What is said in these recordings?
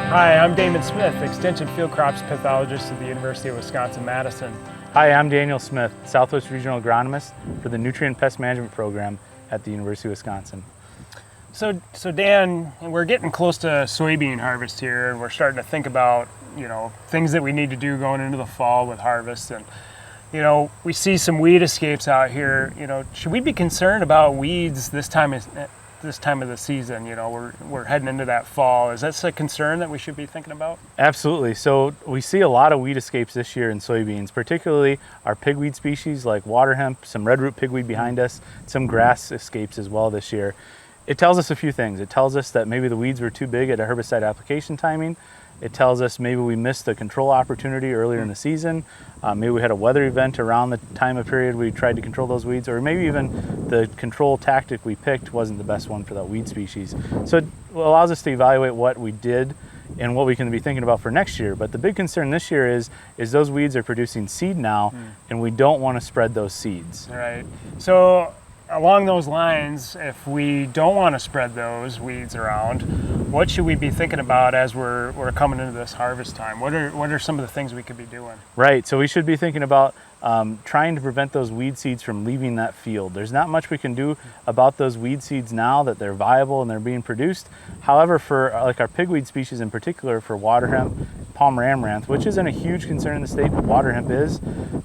Hi, I'm Damon Smith, Extension Field Crops Pathologist at the University of Wisconsin-Madison. Hi, I'm Daniel Smith, Southwest Regional Agronomist for the Nutrient Pest Management Program at the University of Wisconsin. So Dan, we're getting close to soybean harvest here, and we're starting to think about, things that we need to do going into the fall with harvest. And, we see some weed escapes out here. Should we be concerned about weeds this time of the season? We're heading into that fall. Is that a concern that we should be thinking about? Absolutely. So we see a lot of weed escapes this year in soybeans, particularly our pigweed species like water hemp, some redroot pigweed behind us, some grass escapes as well this year. It tells us a few things. It tells us that maybe the weeds were too big at a herbicide application timing. It tells us maybe we missed the control opportunity earlier in the season. Maybe we had a weather event around the time of period we tried to control those weeds, or maybe even the control tactic we picked wasn't the best one for that weed species. So it allows us to evaluate what we did and what we can be thinking about for next year. But the big concern this year is those weeds are producing seed now, and we don't want to spread those seeds. Right. So along those lines, if we don't want to spread those weeds around, what should we be thinking about as we're coming into this harvest time? What are some of the things we could be doing? Right, so we should be thinking about trying to prevent those weed seeds from leaving that field. There's not much we can do about those weed seeds now that they're viable and they're being produced. However, for like our pigweed species in particular, for water hemp, Palmer amaranth, which isn't a huge concern in the state, but water hemp is,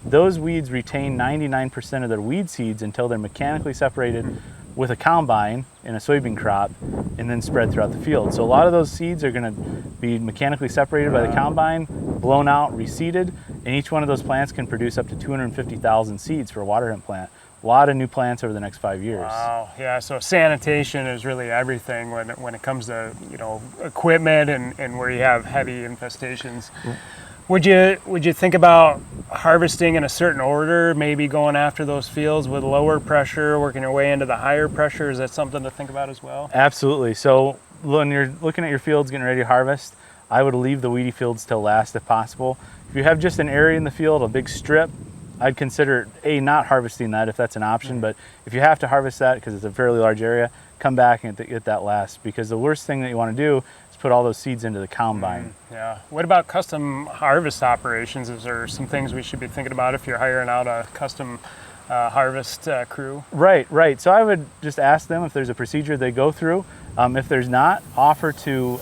those weeds retain 99% of their weed seeds until they're mechanically separated with a combine in a soybean crop and then spread throughout the field. So a lot of those seeds are going to be mechanically separated by the combine, blown out, reseeded, and each one of those plants can produce up to 250,000 seeds for a water hemp plant. A lot of new plants over the next 5 years. Wow, yeah, so sanitation is really everything when it comes to equipment and where you have heavy infestations. Would you think about harvesting in a certain order, maybe going after those fields with lower pressure, working your way into the higher pressure? Is that something to think about as well? Absolutely. So when you're looking at your fields getting ready to harvest, I would leave the weedy fields till last if possible. If you have just an area in the field, a big strip, I'd consider not harvesting that if that's an option. But if you have to harvest that because it's a fairly large area, come back and get that last, because the worst thing that you want to do is put all those seeds into the combine. Yeah. What about custom harvest operations? Is there some things we should be thinking about if you're hiring out a custom harvest crew? Right. So I would just ask them if there's a procedure they go through. If there's not, offer to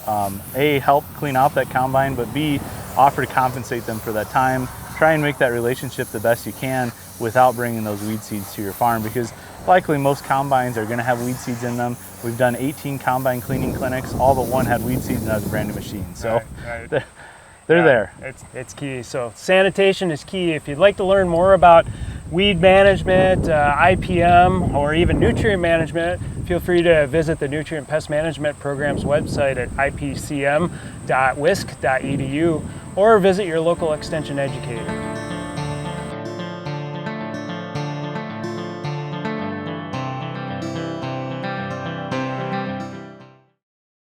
A, help clean out that combine, but B, offer to compensate them for that time. Try and make that relationship the best you can without bringing those weed seeds to your farm, because likely most combines are going to have weed seeds in them. We've done 18 combine cleaning clinics. All but one had weed seeds, and that was a brand new machine. So right. they're there. It's key. So sanitation is key. If you'd like to learn more about weed management, IPM, or even nutrient management, feel free to visit the Nutrient Pest Management Program's website at ipcm.wisc.edu or visit your local extension educator.